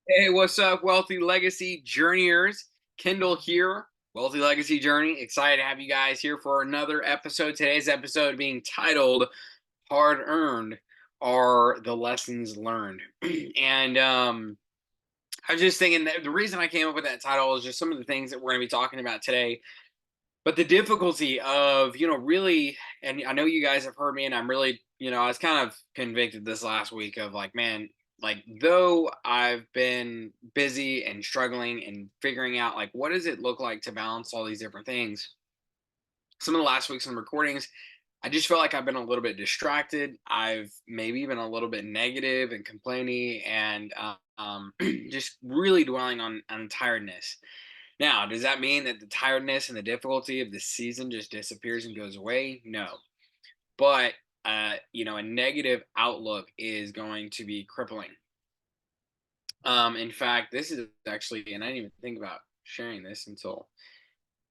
Hey, what's up, Wealthy Legacy Journeyers? Kendall here, Wealthy Legacy Journey. Excited to have you guys here for another episode. Today's episode being titled Hard Earned Are the Lessons Learned. and I was just thinking that the reason I came up with that title is just some of the things that we're going to be talking about today. But the difficulty of, really, and I know you guys have heard me, and I'm really, I was kind of convicted this last week of like, man, like, though I've been busy and struggling and figuring out, like, what does it look like to balance all these different things? Some of the last weeks on recordings, I just felt like I've been a little bit distracted. I've maybe been a little bit negative and complaining and just really dwelling on tiredness. Now, does that mean that the tiredness and the difficulty of the season just disappears and goes away? No. But a negative outlook is going to be crippling. In fact, this is actually, and I didn't even think about sharing this until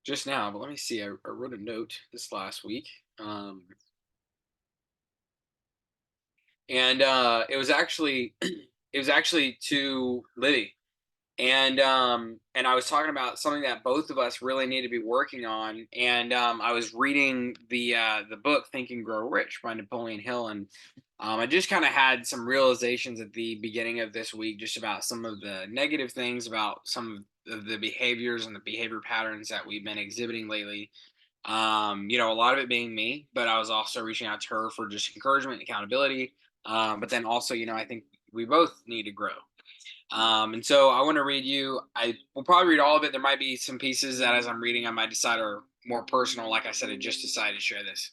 just now, but let me see. I wrote a note this last week. And it was actually it was actually to Liddy. And I was talking about something that both of us really need to be working on. And I was reading the book Think and Grow Rich by Napoleon Hill, and I just kind of had some realizations at the beginning of this week, just about some of the negative things about some of the behaviors and the behavior patterns that we've been exhibiting lately. A lot of it being me, but I was also reaching out to her for just encouragement and accountability. But then also, I think we both need to grow. And so I want to read you. I will probably read all of it. There might be some pieces that, as I'm reading, I might decide are more personal. Like I said, I just decided to share this.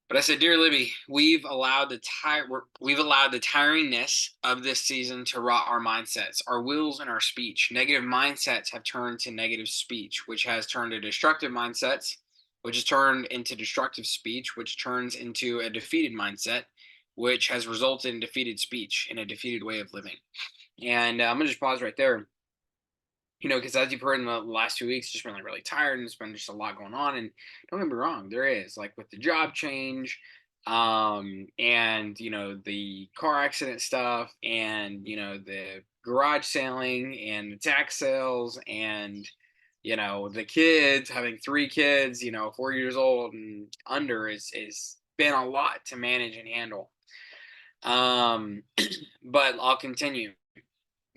But I said, dear Libby, we've allowed the tiringness of this season to rot our mindsets, our wills, and our speech. Negative mindsets have turned to negative speech, which has turned to destructive mindsets, which has turned into destructive speech, which turns into a defeated mindset, which has resulted in defeated speech and a defeated way of living. And I'm gonna just pause right there, because as you've heard in the last 2 weeks, just been like really tired, and it's been just a lot going on. And don't get me wrong, there is like with the job change, and the car accident stuff, and the garage selling, and the tax sales, and the kids having 3 kids, 4 years old and under is been a lot to manage and handle. Um, but I'll continue.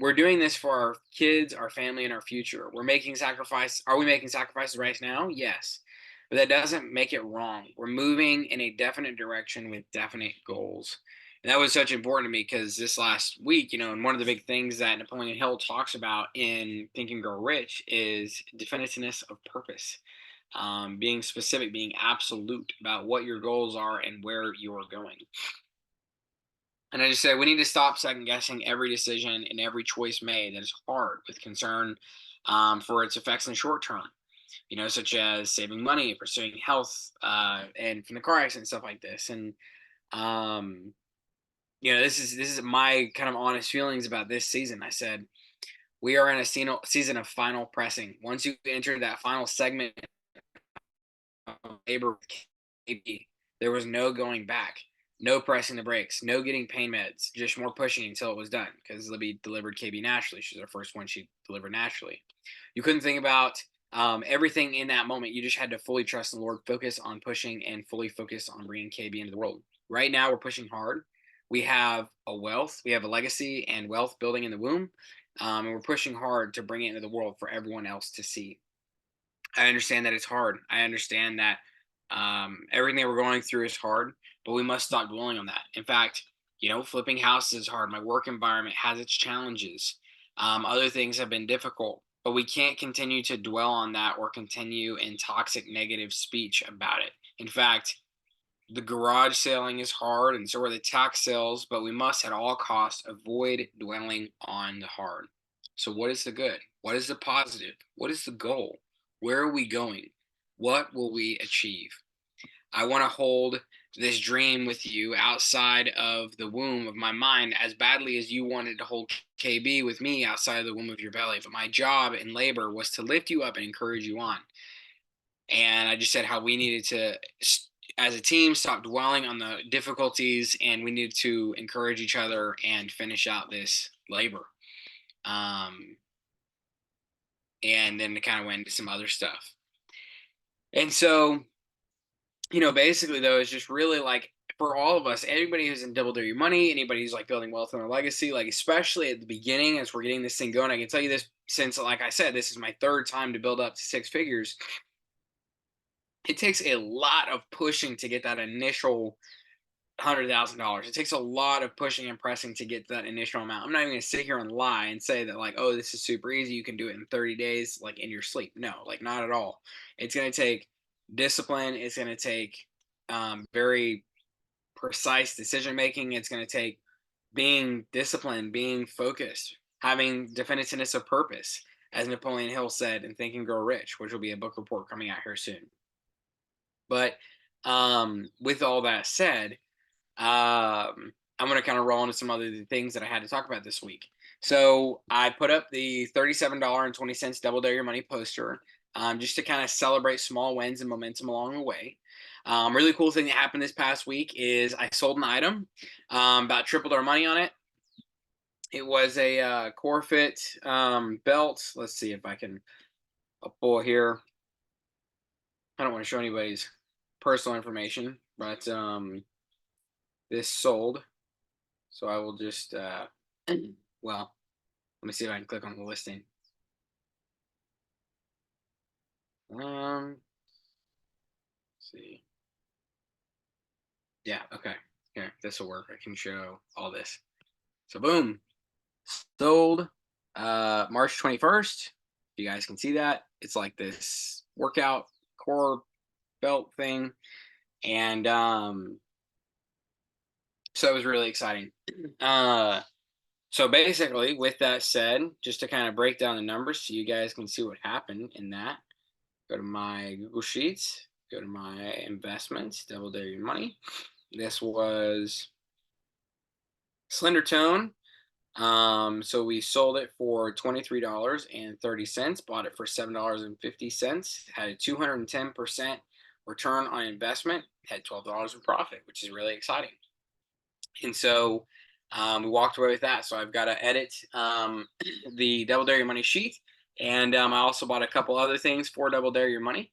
We're doing this for our kids, our family, and our future. We're making sacrifice. Are we making sacrifices right now? Yes. But that doesn't make it wrong. We're moving in a definite direction with definite goals. And that was such important to me because this last week, and one of the big things that Napoleon Hill talks about in Think and Grow Rich is definitiveness of purpose, being specific, being absolute about what your goals are and where you're going. And I just said we need to stop second guessing every decision and every choice made that is hard with concern for its effects in the short term, such as saving money, pursuing health, and from the car accident, stuff like this. And, um, this is my kind of honest feelings about this season. I said, we are in a season of final pressing. Once you enter that final segment of labor with KB, there was no going back, no pressing the brakes, no getting pain meds, just more pushing until it was done. Because Libby delivered KB naturally. She's the first one she delivered naturally. You couldn't think about everything in that moment. You just had to fully trust the Lord, focus on pushing, and fully focus on bringing KB into the world. Right now, we're pushing hard. We have we have a legacy and wealth building in the womb, and we're pushing hard to bring it into the world for everyone else to see. I understand that it's hard. I understand that everything that we're going through is hard, but we must stop dwelling on that. In fact, flipping houses is hard. My work environment has its challenges. Other things have been difficult, but we can't continue to dwell on that or continue in toxic negative speech about it. In fact, the garage selling is hard, and so are the tax sales, but we must at all costs avoid dwelling on the hard. So, what is the good? What is the positive? What is the goal? Where are we going? What will we achieve? I want to hold this dream with you outside of the womb of my mind as badly as you wanted to hold KB with me outside of the womb of your belly. But my job in labor was to lift you up and encourage you on. And I just said how we needed to, as a team, stop dwelling on the difficulties, and we needed to encourage each other and finish out this labor. Um, and then it kind of went into some other stuff. And so, basically though, it's just really like for all of us, anybody who's in Double Dare Your Money, anybody who's like building wealth in their legacy, like especially at the beginning as we're getting this thing going, I can tell you this since, like I said, this is my third time to build up to six figures. It takes a lot of pushing to get that initial $100,000. It takes a lot of pushing and pressing to get that initial amount. I'm not even going to sit here and lie and say that like, oh, this is super easy. You can do it in 30 days, like in your sleep. No, like not at all. It's going to take discipline. It's going to take very precise decision making. It's going to take being disciplined, being focused, having definitiveness of purpose, as Napoleon Hill said in Think and Grow Rich, which will be a book report coming out here soon. But with all that said, I'm going to kind of roll into some other things that I had to talk about this week. So I put up the $37.20 Double Dare Your Money poster just to kind of celebrate small wins and momentum along the way. Really cool thing that happened this past week is I sold an item, about tripled our money on it. It was a core fit belt. Let's see if I can pull here. I don't want to show anybody's personal information, but this sold. So I will just, well, let me see if I can click on the listing. Let's see. Yeah, okay. Here, this will work. I can show all this. So boom, sold March 21st. You guys can see that. It's like this workout core belt thing. And so it was really exciting. So basically, with that said, just to kind of break down the numbers so you guys can see what happened in that, go to my Google Sheets, go to my investments, Double Dare Your Money. This was Slender Tone. So we sold it for $23.30, bought it for $7.50, had a 210% return on investment, had $12 in profit, which is really exciting. And so we walked away with that. So I've got to edit the Double Dare Your Money sheet. And I also bought a couple other things for Double Dare Your Money.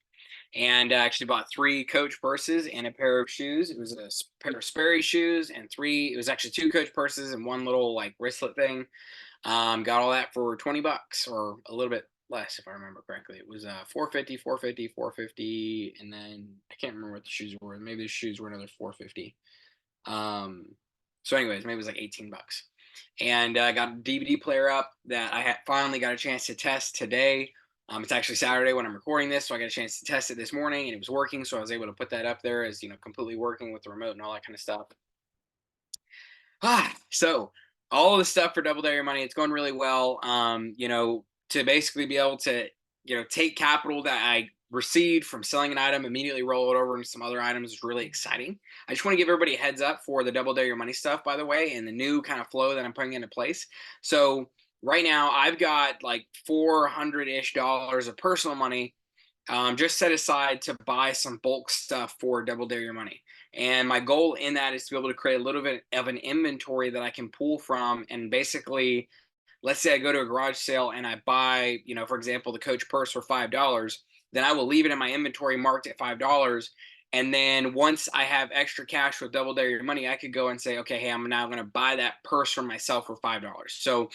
And I actually bought 3 Coach purses and a pair of shoes. It was a pair of Sperry shoes and it was actually 2 Coach purses and one little like wristlet thing. Got all that for $20 or a little bit less if I remember correctly. It was 450, 450, 450, and then I can't remember what the shoes were. Maybe the shoes were another 450. So anyways, maybe it was like $18. And I got a DVD player up that I had finally got a chance to test today. It's actually Saturday when I'm recording this, so I got a chance to test it this morning, and it was working. So I was able to put that up there as completely working with the remote and all that kind of stuff. So all the stuff for Double Dare Your Money, it's going really well. To basically be able to take capital that I received from selling an item, immediately roll it over into some other items is really exciting. I just want to give everybody a heads up for the Double Dare Your Money stuff, by the way, and the new kind of flow that I'm putting into place. So right now I've got like $400-ish of personal money just set aside to buy some bulk stuff for Double Dare Your Money. And my goal in that is to be able to create a little bit of an inventory that I can pull from. And basically, let's say I go to a garage sale and I buy, for example, the Coach purse for $5, then I will leave it in my inventory marked at $5. And then once I have extra cash with Double Dare Your Money, I could go and say, okay, hey, I'm now going to buy that purse for myself for $5. So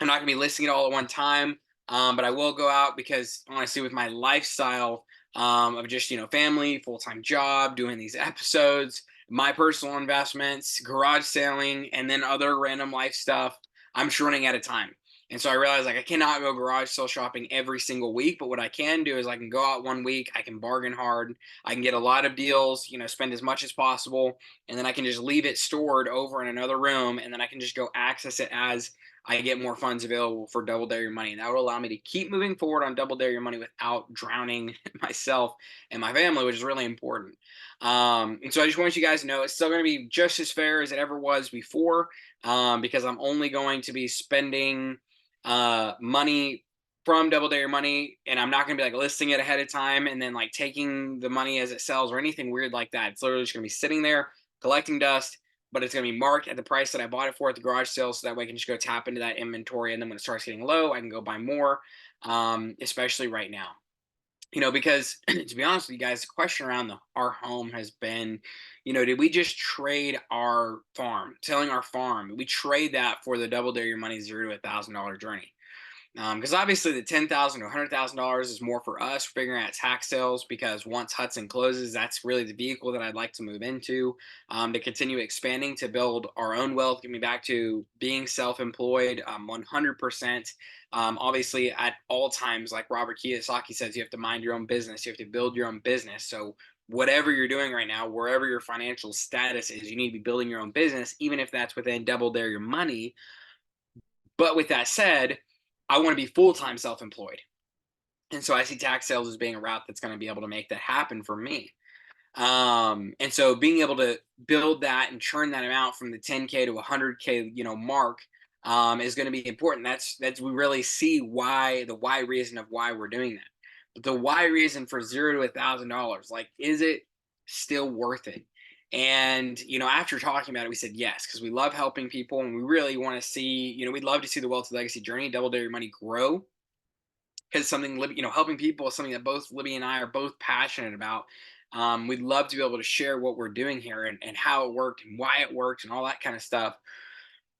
I'm not going to be listing it all at one time. But I will go out because honestly, with my lifestyle of just family, full-time job, doing these episodes, my personal investments, garage selling, and then other random life stuff, I'm just running out of time. And so I realized like I cannot go garage sale shopping every single week, but what I can do is I can go out one week, I can bargain hard, I can get a lot of deals, spend as much as possible, and then I can just leave it stored over in another room, and then I can just go access it as I get more funds available for Double Dare Your Money. And that will allow me to keep moving forward on Double Dare Your Money without drowning myself and my family, which is really important. And so I just want you guys to know it's still going to be just as fair as it ever was before, because I'm only going to be spending money from Double Dare Your Money, and I'm not going to be like listing it ahead of time and then like taking the money as it sells or anything weird like that. It's literally just going to be sitting there collecting dust, but it's going to be marked at the price that I bought it for at the garage sale. So that way I can just go tap into that inventory. And then when it starts getting low, I can go buy more, especially right now. Because to be honest with you guys, the question around our home has been, did we just trade our farm, selling our farm? Did we trade that for the double dare your money $0 to $1,000 journey? Because obviously the $10,000 to $100,000 is more for us figuring out tax sales. Because once Hudson closes, that's really the vehicle that I'd like to move into, to continue expanding, to build our own wealth, get me back to being self-employed, 100%. Obviously, at all times, like Robert Kiyosaki says, you have to mind your own business. You have to build your own business. So whatever you're doing right now, wherever your financial status is, you need to be building your own business, even if that's within double dare your money. But with that said, I want to be full-time self-employed. And so I see tax sales as being a route that's going to be able to make that happen for me. And so being able to build that and churn that amount from the 10K to 100K, mark, is going to be important. That's we really see the why reason of why we're doing that. But the why reason for $0 to $1,000, like, is it still worth it? And after talking about it, we said yes, because we love helping people, and we really want to see, we'd love to see the wealth legacy journey, double dare your money, grow. Because something, helping people is something that both Libby and I are both passionate about. We'd love to be able to share what we're doing here, and how it worked and why it worked and all that kind of stuff.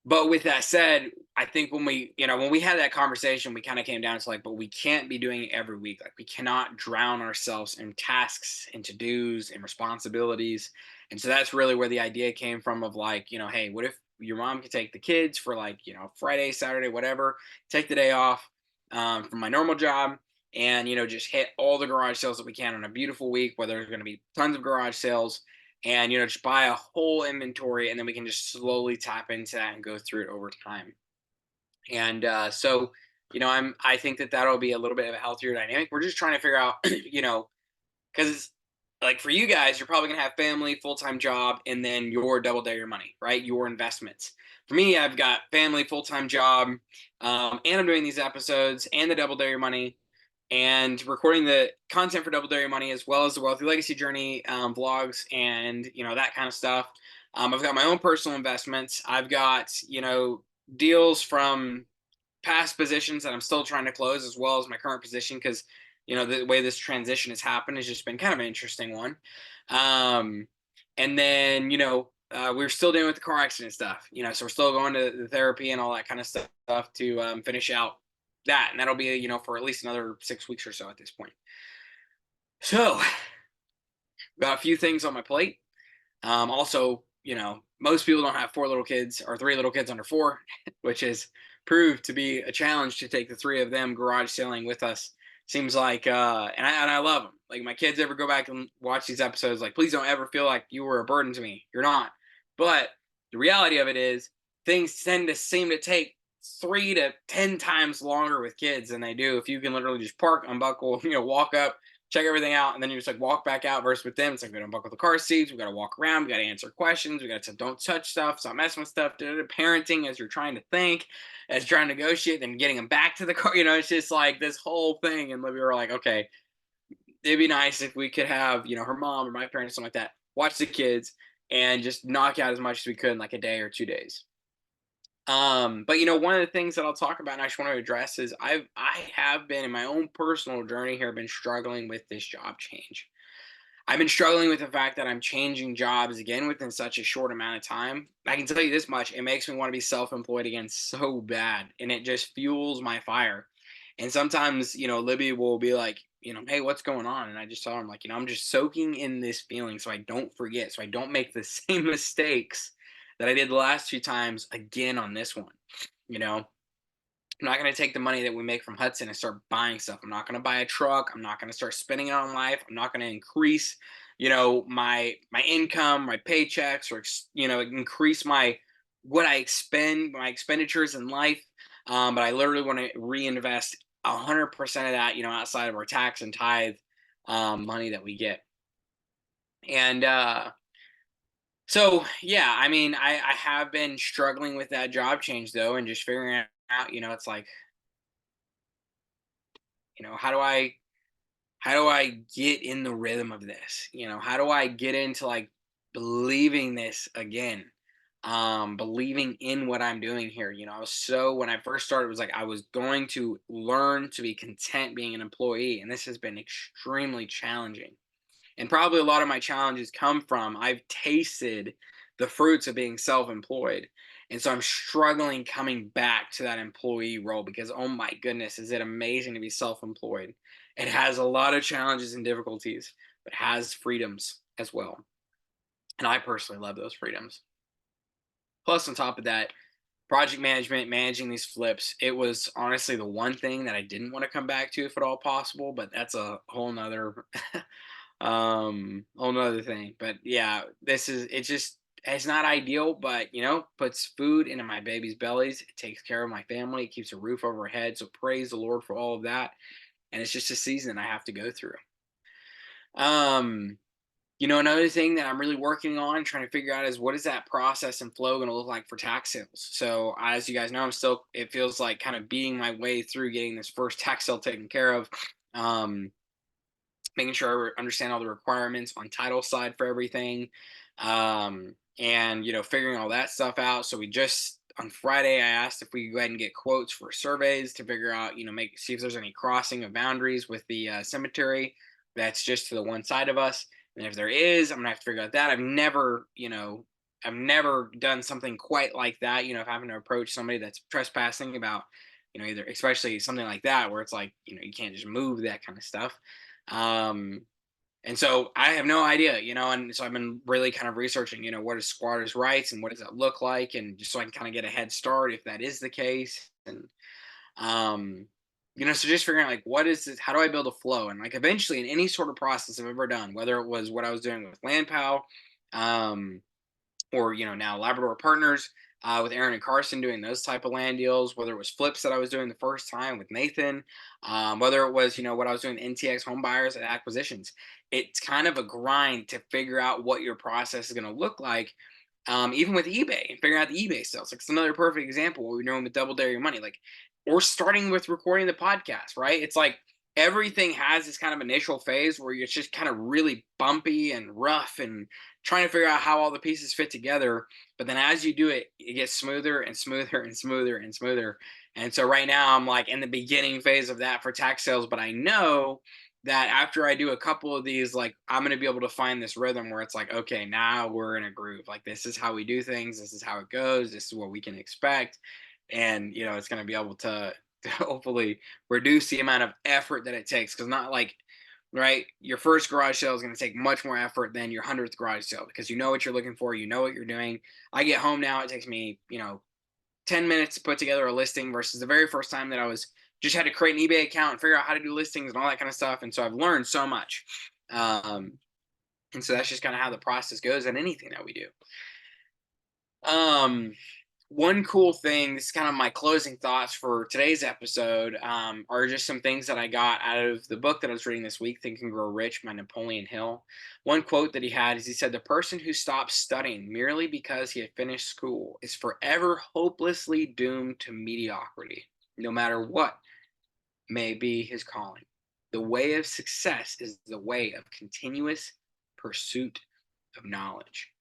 But with that said, I think when we had that conversation, we kind of came down to, like, but we can't be doing it every week. Like, we cannot drown ourselves in tasks and to-dos and responsibilities. And so that's really where the idea came from, of, like, hey, what if your mom could take the kids for, like, Friday, Saturday, whatever, take the day off, from my normal job, and just hit all the garage sales that we can on a beautiful week, where there's going to be tons of garage sales, and just buy a whole inventory, and then we can just slowly tap into that and go through it over time. And so I think that that'll be a little bit of a healthier dynamic. We're just trying to figure out, because, like, for you guys, you're probably gonna have family, full-time job, and then your double dare your money, right? Your investments. For me, I've got family, full-time job, and I'm doing these episodes and the double dare your money, and recording the content for double dare your money, as well as the wealthy legacy journey, vlogs, and that kind of stuff. I've got my own personal investments. I've got deals from past positions that I'm still trying to close, as well as my current position, because the way this transition has happened has just been kind of an interesting one. Um, and then we're still dealing with the car accident stuff. So we're still going to the therapy and all that kind of stuff to finish out that, and that'll be for at least another 6 weeks or so at this point. So got a few things on my plate. Also, most people don't have 4 little kids or 3 little kids under 4, which has proved to be a challenge to take the 3 of them garage sailing with us. Seems like, and I love them. Like, my kids ever go back and watch these episodes, like, please don't ever feel like you were a burden to me. You're not. But the reality of it is, things tend to seem to take 3 to 10 times longer with kids than they do if you can literally just park, unbuckle, walk up, check everything out, and then you just, like, walk back out. Versus with them, it's like, we got to buckle the car seats, we got to walk around, we got to answer questions, we got to don't touch stuff, stop messing with stuff, parenting as you're trying to think, as trying to negotiate, then getting them back to the car. It's just like this whole thing. And we were like, okay, it'd be nice if we could have her mom or my parents, something like that, watch the kids and just knock out as much as we could in, like, a day or 2 days. But one of the things that I'll talk about, and I just want to address, is I have been, in my own personal journey here, been struggling with this job change. I've been struggling with the fact that I'm changing jobs again within such a short amount of time. I can tell you this much: it makes me want to be self-employed again so bad, and it just fuels my fire. And sometimes, Libby will be like, hey, what's going on? And I just tell her, I'm like, I'm just soaking in this feeling so I don't forget, so I don't make the same mistakes that I did the last 2 times again on this one. I'm not going to take the money that we make from Hudson and start buying stuff. I'm not going to buy a truck. I'm not going to start spending it on life. I'm not going to increase, my income, my paychecks, or increase what I expend, my expenditures in life. But I literally want to reinvest 100% of that, outside of our tax and tithe money that we get. And so yeah, I mean, I have been struggling with that job change, though, and just figuring out, it's like, how do I get in the rhythm of this? How do I get into, like, believing this again? believing in what I'm doing here. I was so when I first started, it was like I was going to learn to be content being an employee, and this has been extremely challenging. And probably a lot of my challenges come from I've tasted the fruits of being self-employed. And so I'm struggling coming back to that employee role because oh my goodness, is it amazing to be self-employed. It has a lot of challenges and difficulties, but has freedoms as well. And I personally love those freedoms. Plus, on top of that, project management, managing these flips, it was honestly the one thing that I didn't want to come back to if at all possible, but that's a whole nother whole nother thing. But yeah, it's not ideal, but puts food into my baby's bellies. It takes care of my family. It keeps a roof over our head. So praise the Lord for all of that. And it's just a season I have to go through. Um, another thing that I'm really working on, trying to figure out is what is that process and flow going to look like for tax sales. So as you guys know, it feels like kind of beating my way through getting this first tax sale taken care of. Um, Making sure I understand all the requirements on title side for everything, and figuring all that stuff out. So we just on Friday, I asked if we could go ahead and get quotes for surveys to figure out, make see if there's any crossing of boundaries with the cemetery that's just to the one side of us. And if there is, I'm gonna have to figure out that. I've never done something quite like that. Of having to approach somebody that's trespassing about, either especially something like that where it's like, you can't just move that kind of stuff. um and so I have no idea, and so I've been really kind of researching, what is squatters rights and what does that look like, and just so I can kind of get a head start if that is the case. And um so just figuring out like what is this, how do I build a flow, and like eventually in any sort of process I've ever done, whether it was what I was doing with LandPal, um or now Labrador Partners, with Aaron and Carson doing those type of land deals, whether it was flips that I was doing the first time with Nathan, whether it was what I was doing NTX home buyers and acquisitions. It's kind of a grind to figure out what your process is going to look like. Even with eBay and figuring out the eBay sales, like it's another perfect example what we're doing with Double Dare Your Money. Like, or starting with recording the podcast, right? It's like everything has this kind of initial phase where it's just kind of really bumpy and rough and trying to figure out how all the pieces fit together. But then as you do it, it gets smoother and smoother and smoother and smoother. And so right now I'm like in the beginning phase of that for tax sales, but I know that after I do a couple of these, like I'm going to be able to find this rhythm where it's like, okay, now we're in a groove. Like this is how we do things. This is how it goes. This is what we can expect. And, it's going to be able to hopefully reduce the amount of effort that it takes. Cause not like, right, your first garage sale is going to take much more effort than your 100th garage sale because you know what you're looking for. You know what you're doing. I get home now. It takes me, 10 minutes to put together a listing versus the very first time that I was just had to create an eBay account and figure out how to do listings and all that kind of stuff. And so I've learned so much. Um, and so that's just kind of how the process goes in anything that we do. Um, One cool thing, this is kind of my closing thoughts for today's episode, are just some things that I got out of the book that I was reading this week, Think and Grow Rich by Napoleon Hill. One quote that he had is he said, "The person who stops studying merely because he had finished school is forever hopelessly doomed to mediocrity, no matter what may be his calling. The way of success is the way of continuous pursuit of knowledge."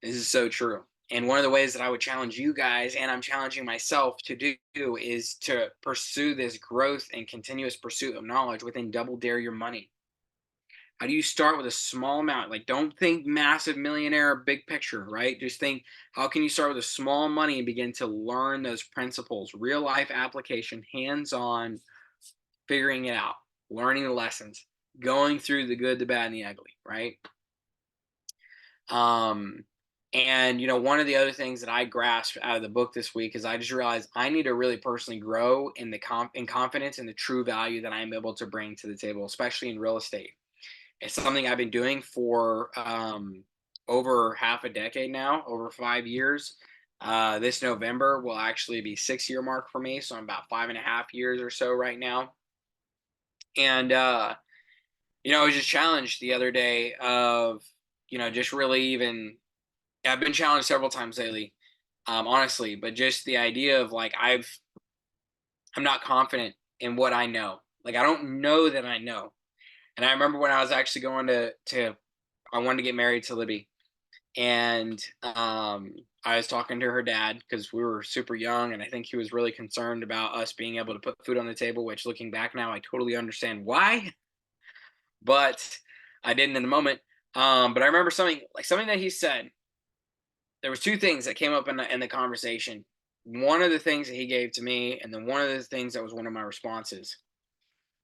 This is so true. And one of the ways that I would challenge you guys, and I'm challenging myself to do, is to pursue this growth and continuous pursuit of knowledge within Double Dare Your Money. How do you start with a small amount? Like, don't think massive millionaire, big picture, right? Just think, how can you start with a small money and begin to learn those principles, real life application, hands on, figuring it out, learning the lessons, going through the good, the bad, and the ugly, right? Um, and one of the other things that I grasped out of the book this week is I just realized I need to really personally grow in in confidence in the true value that I'm able to bring to the table, especially in real estate. It's something I've been doing for over half a decade now, over 5 years. This November will actually be 6 year mark for me, so I'm about 5.5 years or so right now. And I was just challenged the other day of just really even I've been challenged several times lately, honestly, but just the idea of like I'm not confident in what I know. Like I don't know that I know. And I remember when I was actually going to I wanted to get married to Libby, and I was talking to her dad because we were super young, and I think he was really concerned about us being able to put food on the table. Which, looking back now, I totally understand why, but I didn't in the moment. But I remember something that he said. There was two things that came up in the conversation. One of the things that he gave to me, and then one of the things that was one of my responses.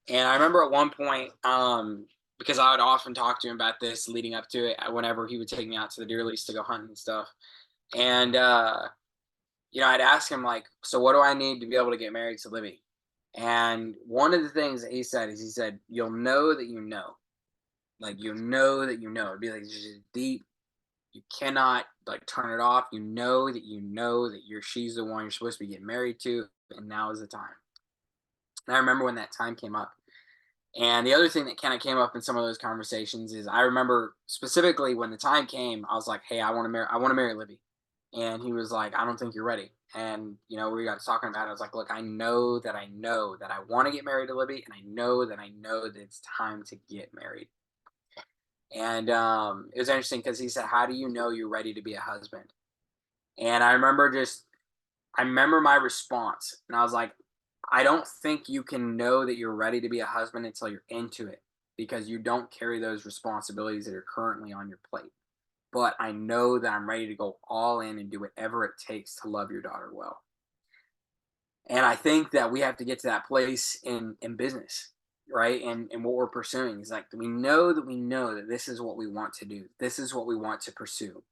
And I remember at one point, because I would often talk to him about this leading up to it, whenever he would take me out to the deer lease to go hunting and stuff. And I'd ask him like, "So what do I need to be able to get married to Libby?" And one of the things that he said is, he said, "You'll know that you know, like you'll know that you know." It'd be like just deep. You cannot like turn it off. You know that she's the one you're supposed to be getting married to, and now is the time. And I remember when that time came up. And the other thing that kind of came up in some of those conversations is, I remember specifically when the time came, I was like, "Hey, I want to marry Libby." And he was like, "I don't think you're ready." And, we got to talking about it. I was like, "Look, I know that I want to get married to Libby. And I know that it's time to get married." And it was interesting because he said, "How do you know you're ready to be a husband?" And I remember my response, and I was like, "I don't think you can know that you're ready to be a husband until you're into it, because you don't carry those responsibilities that are currently on your plate. But I know that I'm ready to go all in and do whatever it takes to love your daughter well." And I think that we have to get to that place in business, right? And what we're pursuing is like, we know that this is what we want to do. This is what we want to pursue.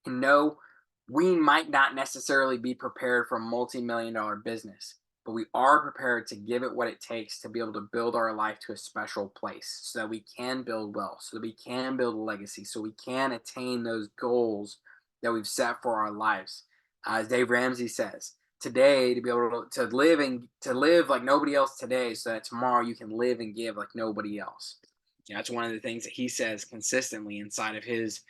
And no, we might not necessarily be prepared for a multi-million-dollar business, but we are prepared to give it what it takes to be able to build our life to a special place, so that we can build wealth, so that we can build a legacy, so we can attain those goals that we've set for our lives. As Dave Ramsey says, today, to be able to live like nobody else today, so that tomorrow you can live and give like nobody else. That's one of the things that he says consistently inside of his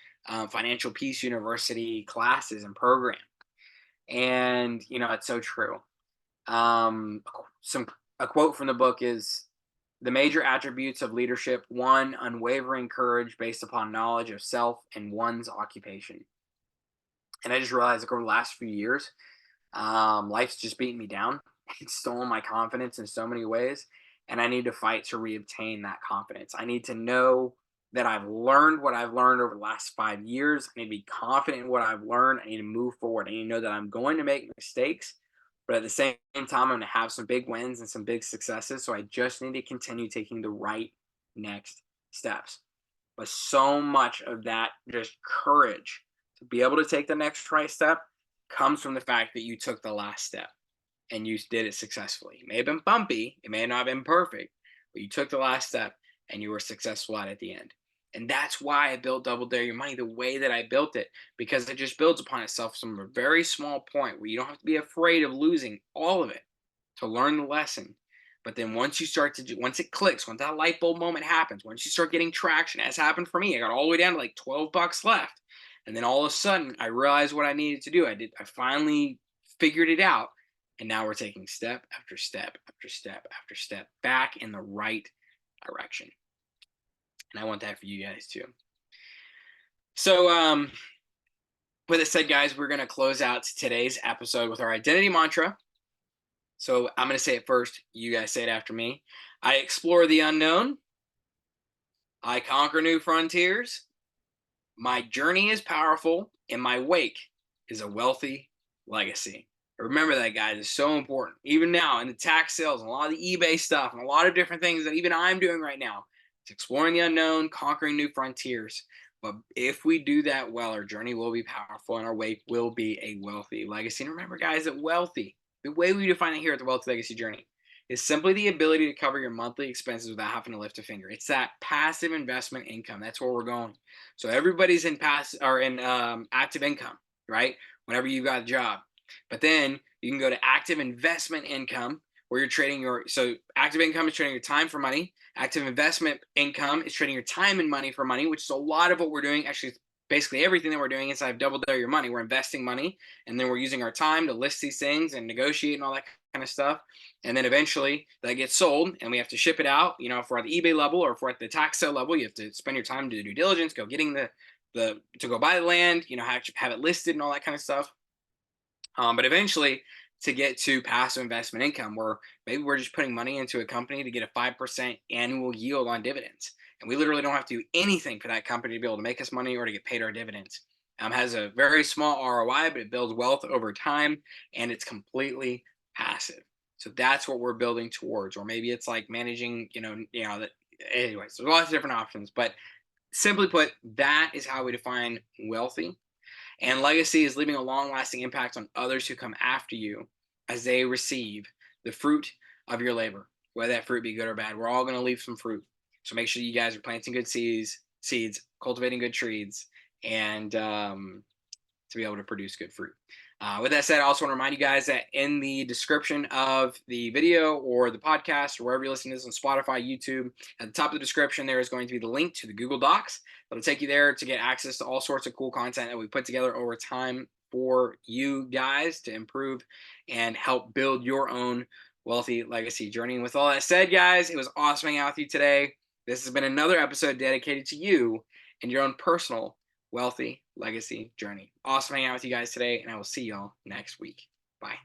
Financial Peace University classes and program. And it's so true. Some A quote from the book is, "The major attributes of leadership: one, unwavering courage based upon knowledge of self and one's occupation." And I just realized, like, over the last few years, life's just beating me down. It's stolen my confidence in so many ways, and I need to fight to reobtain that confidence. I need to know that I've learned what I've learned over the last 5 years. I need to be confident in what I've learned. I need to move forward. I need to know that I'm going to make mistakes, but at the same time, I'm going to have some big wins and some big successes. So I just need to continue taking the right next steps. But so much of that just courage to be able to take the next right step comes from the fact that you took the last step and you did it successfully. It may have been bumpy, it may not have been perfect, but you took the last step and you were successful at the end. And that's why I built Double Dare Your Money the way that I built it, because it just builds upon itself from a very small point where you don't have to be afraid of losing all of it to learn the lesson. But then once it clicks, once that light bulb moment happens, once you start getting traction, as happened for me, I got all the way down to like $12 left. And then all of a sudden I realized what I needed to do. I finally figured it out. And now we're taking step after step after step after step back in the right direction. And I want that for you guys too. So, with that said, guys, we're going to close out today's episode with our identity mantra. So I'm going to say it first. You guys say it after me. I explore the unknown. I conquer new frontiers. My journey is powerful, and my wake is a wealthy legacy. Remember that, guys. It's so important. Even now in the tax sales and a lot of the eBay stuff and a lot of different things that even I'm doing right now, it's exploring the unknown, conquering new frontiers. But if we do that well, our journey will be powerful and our wake will be a wealthy legacy. And remember, guys, that wealthy, the way we define it here at the Wealthy Legacy Journey, is simply the ability to cover your monthly expenses without having to lift a finger. It's that passive investment income. That's where we're going. So everybody's in active income, right? Whenever you got a job. But then you can go to active investment income, where you're trading active income is trading your time for money. Active investment income is trading your time and money for money, which is a lot of what we're doing. Actually, basically everything that we're doing inside of Double Dare Your Money. We're investing money, and then we're using our time to list these things and negotiate and all that kind of stuff. And then eventually that gets sold and we have to ship it out. If we're at the eBay level or if we're at the tax sale level, you have to spend your time to do due diligence, go getting the to go buy the land, have it listed and all that kind of stuff. But eventually, to get to passive investment income, where maybe we're just putting money into a company to get a 5% annual yield on dividends. And we literally don't have to do anything for that company to be able to make us money or to get paid our dividends. Has a very small ROI, but it builds wealth over time, and it's completely passive. So that's what we're building towards. Or maybe it's like managing, that. Anyways, there's lots of different options, but simply put, that is how we define wealthy. And legacy is leaving a long lasting impact on others who come after you as they receive the fruit of your labor, whether that fruit be good or bad. We're all going to leave some fruit. So make sure you guys are planting good seeds, cultivating good trees, and to be able to produce good fruit. With that said, I also want to remind you guys that in the description of the video or the podcast or wherever you're listening to this on Spotify, YouTube, at the top of the description, there is going to be the link to the Google Docs. That'll take you there to get access to all sorts of cool content that we put together over time for you guys to improve and help build your own wealthy legacy journey. And with all that said, guys, it was awesome hanging out with you today. This has been another episode dedicated to you and your own personal wealthy legacy journey. Awesome hanging out with you guys today, and I will see y'all next week. Bye.